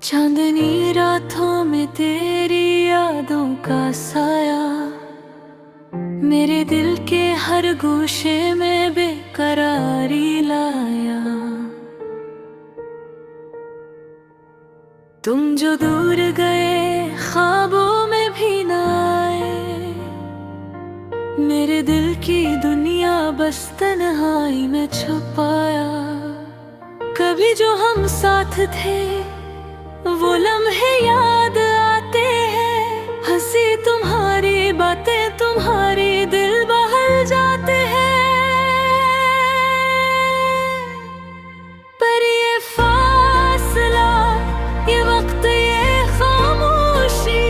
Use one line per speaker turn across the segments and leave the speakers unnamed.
चांदनी रातों में तेरी यादों का साया मेरे दिल के हर गोशे में बेकरारी लाया। तुम जो दूर गए ख्वाबों में भी ना आए, मेरे दिल की दुनिया बस तन्हाई में छुपाया। कभी जो हम साथ थे वो लम्हे याद आते हैं, हंसी तुम्हारी बातें तुम्हारी दिल बहल जाते हैं। पर ये फासला, ये वक्त, ये खामोशी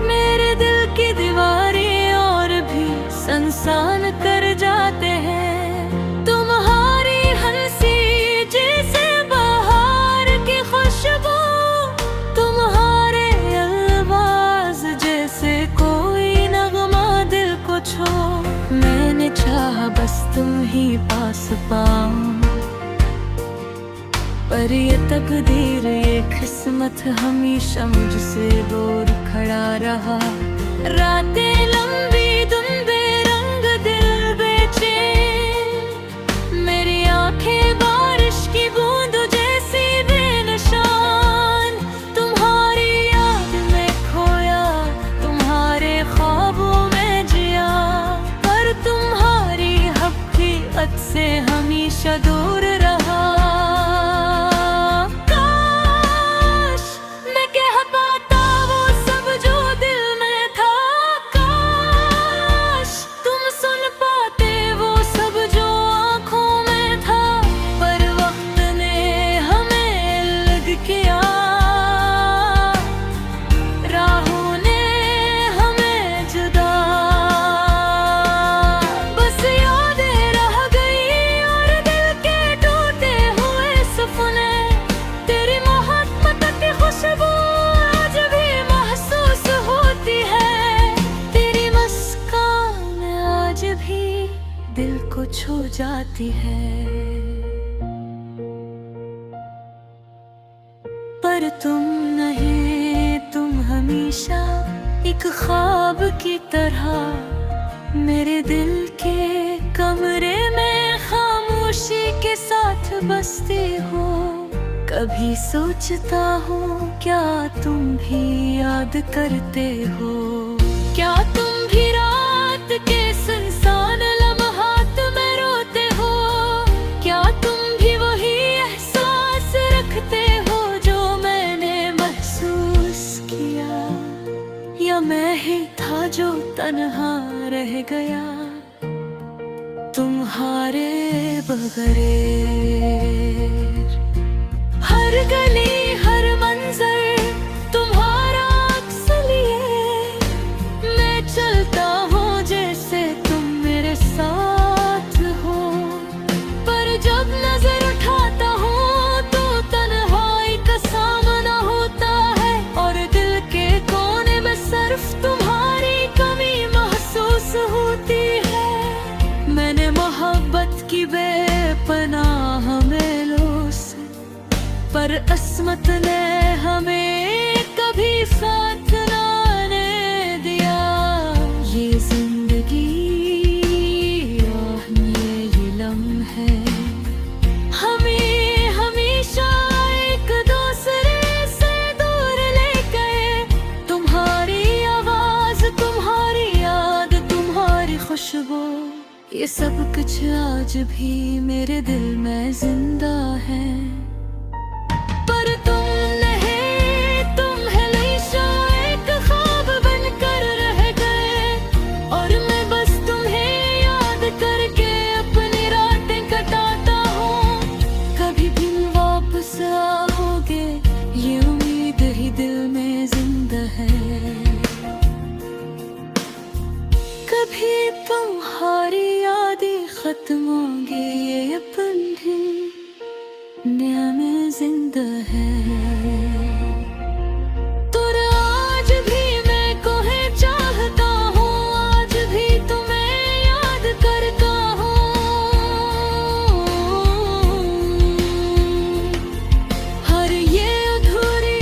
मेरे दिल की दीवारें और भी सनसान कर जाते हैं। तुम्हारी हंसी जैसे बाहर की खुशबू, तुम्हारे अल्फाज जैसे कोई नगमा दिल को छू। मैंने चाहा बस तुम ही पास पाऊं, पर ये तकदीर ये किस्मत हमेशा मुझसे दूर खड़ा रहा। रातें लंबी दिन बेरंग दिल बेचैन, मेरी आंखें बारिश की बूंद जैसी बेनिशान। तुम्हारी याद में खोया, तुम्हारे ख्वाबों में जिया, पर तुम्हारी हकीकत से हमेशा दूर रहा। काश मैं कह पाता वो सब जो दिल में था, काश तुम सुन पाते वो सब जो आँखों में था। पर वक्त ने हमें अलग किया, राहों ने हमें जुदा। बस यादें रह गई और दिल के टूटे हुए सपने। तेरी मोहब्बत की खुशबू आज भी महसूस होती है, तेरी मुस्कान आज भी दिल को छू जाती है। पर तुम नहीं, तुम हमेशा एक ख्वाब की तरह मेरे दिल के कमरे में खामोशी के साथ बसती हो। कभी सोचता हूँ क्या तुम भी याद करते हो, क्या तुम भी रात के सुनसान लम्हात में रोते हो, क्या तुम भी वही एहसास रखते हो जो मैंने महसूस किया, या मैं ही था जो तन्हा रह गया तुम्हारे बगैर। हर गली हर मंजर तुम्हारा अक्स लिए, मैं चलता हूँ जैसे तुम मेरे साथ हो। पर जब नजर उठाता हूँ तो तन्हाई का सामना होता है, और दिल के कोने में सिर्फ तुम्हारी कमी महसूस होती है। मैंने मोहब्बत की बेपनाह मेलों से, पर अस्मत ने हमें कभी साथ ना आने दिया। ये जिंदगी और ये लम्हे हमें हमेशा एक दूसरे से दूर ले गए। तुम्हारी आवाज, तुम्हारी याद, तुम्हारी खुशबू, ये सब कुछ आज भी मेरे दिल में जिंदा है। पर तुम नहीं, तुम हमेशा एक ख्वाब बनकर रह गए, और मैं बस तुम्हें याद करके अपनी रातें कटाता हूँ। कभी दिन वापस आओगे ये उम्मीद ही दिल में जिंदा है। कभी तुम्हारी यादें खत्म होंगी ये अपन भी दुनिया में जिंदा है। तो आज भी मैं कोहे चाहता हूँ, आज भी तुम्हें याद करता हूँ। हर ये अधूरी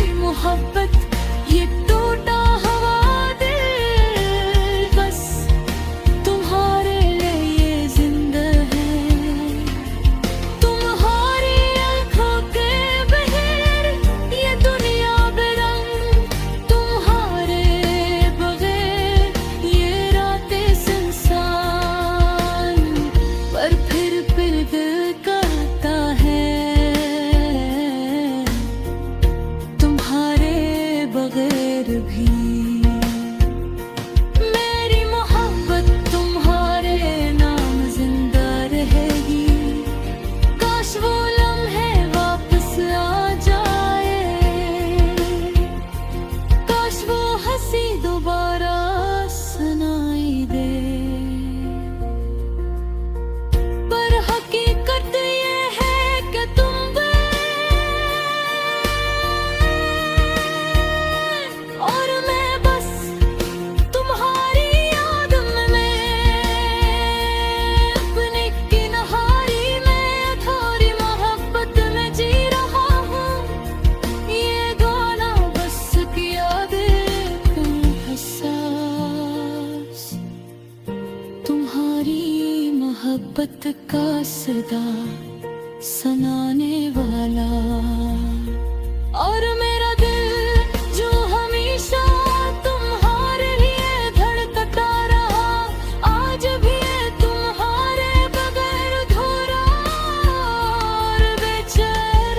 मोहब्बत का सदा सुनाने वाला। और मेरा दिल जो हमेशा तुम्हारे लिए धड़कता रहा, आज भी है तुम्हारे बगैर अधूरा और बेचैन।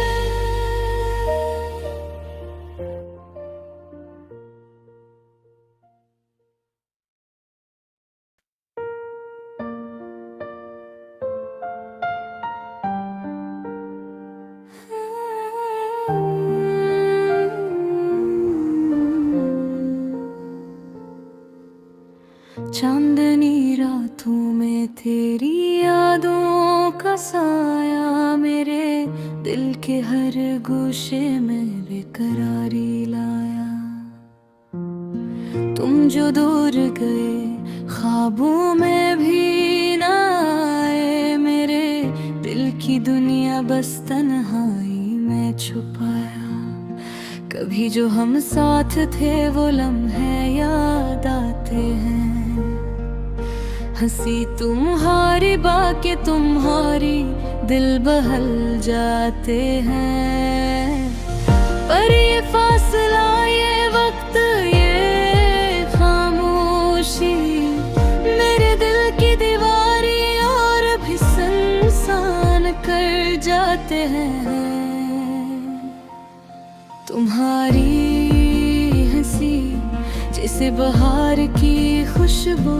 चांदनी रातों में तेरी यादों का साया मेरे दिल के हर गोशे में बेकरारी लाया। तुम जो दूर गए ख्वाबों में भी न आए, मेरे दिल की दुनिया बस तन्हाई में छुपाया। कभी जो हम साथ थे वो लम्हे याद आते हैं, हंसी तुम्हारी बाकी तुम्हारी दिल बहल जाते हैं। पर ये फासला, ये वक्त, ये खामोशी मेरे दिल की दीवारी और भी संसान कर जाते हैं। तुम्हारी हंसी जैसे बहार की खुशबू,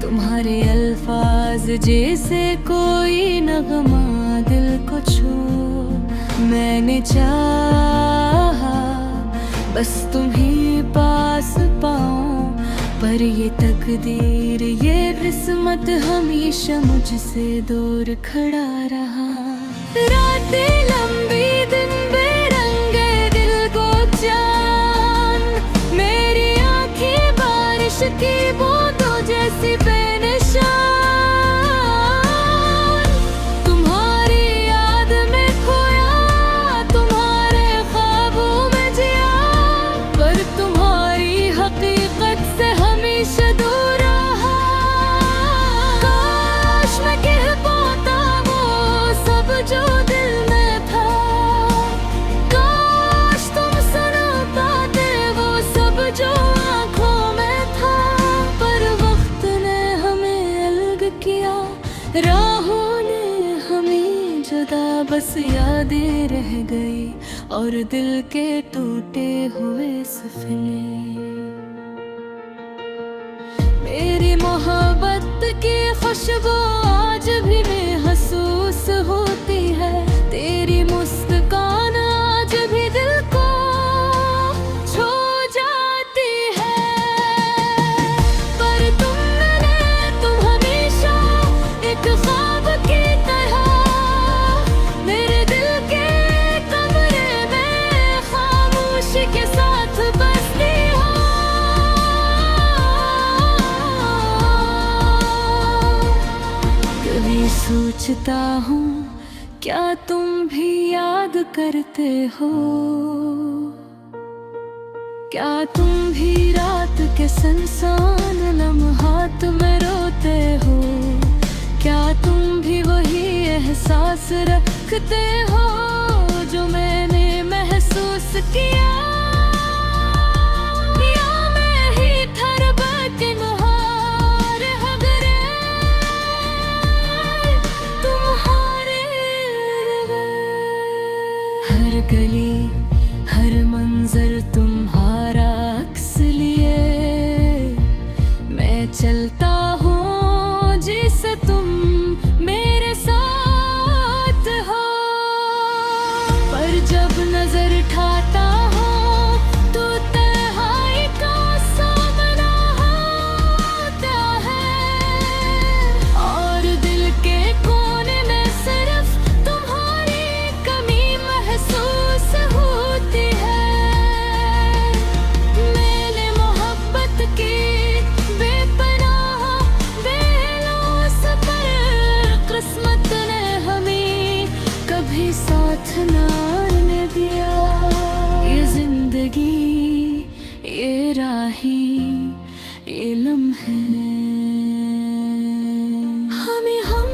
तुम्हारे अल्फाज जैसे कोई नगमा दिल को छू। मैंने चाहा बस तुम्ही पास पाऊं, पर ये तकदीर ये किस्मत हमेशा मुझसे दूर खड़ा रहा। रातें लंबी दिन बेरंगे दिल को चांद, मेरी आंखें बारिश की बूंदों जैसी बेनिशान। तुम्हारी याद में खोया, तुम्हारे ख्वाबों में जिया, पर तुम्हारी हकीकत से हमेशा दूर रहा। काश मैं कह पाता वो सब जो दिल में था, काश तुम सुना पाते वो सब जो आंखों में था। पर वक्त ने हमें अलग किया, राहों ने हमें जुदा, बस यादें रह गई और दिल के टूटे हुए सफने। मेरी मोहब्बत की खुशबू आज भी महसूस होती है, तेरी मुस्कान आज भी दिल को छू जाती है। पर तुम हमेशा एक ख्वाब की तरह मेरे दिल के कमरे में खामोशी के साथ बसती हो। कभी सोचता हूँ क्या तुम भी याद करते हो, क्या तुम भी रात के सुनसान लम्हात में रोते हो, क्या तुम भी वही एहसास रखते हो जो मैंने महसूस किया। या मैं ही थरबकिन हार हगरे तुम्हारे हर गली हर मंजर तुम्हारा अक्स लिए मैं चलता हूँ, जिसे तुम मेरे साथ हो। पर जब नजर उठाता हूँ तो तन्हाई का सामना होता है, और दिल के कोने में सिर्फ तुम्हारी कमी महसूस होती है। मैंने मोहब्बत की बेपनाह बेलौस, पर किस्मत ने हमें कभी साथ ना आने दिया। ये जिंदगी ये राहें ये लम्हे हमें हम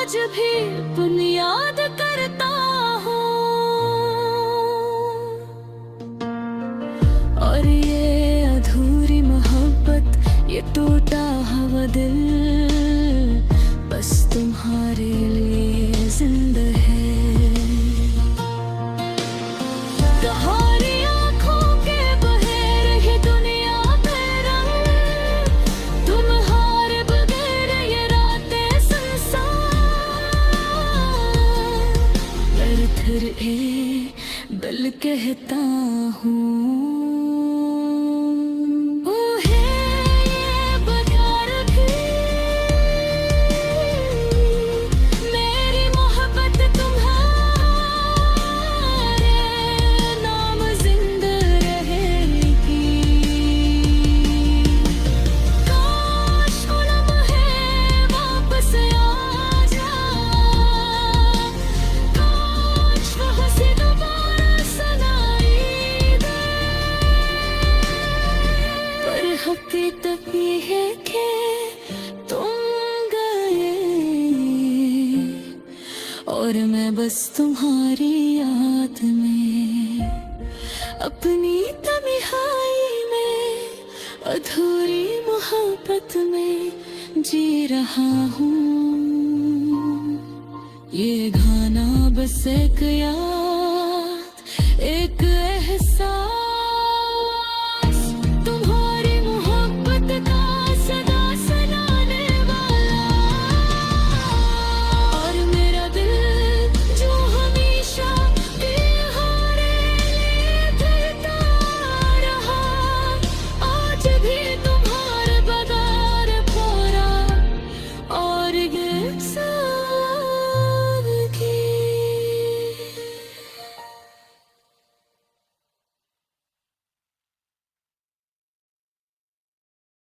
आज भी बुनियाद करता हूँ। और ये अधूरी मोहब्बत, ये टूटा हुआ दिल बस तुम्हारे लिए जिंदा है। तुम्हारी आँखों के बहे रही दुनिया में रंग, तुम्हारे बगैर ये रातें सुनसान। पर फिर एक दिल कहता हूँ, हकीकत ये है कि तुम गए और मैं बस तुम्हारी याद में, अपनी तन्हाई में, अधूरी मोहब्बत में जी रहा हूँ। ये गाना बस एक याद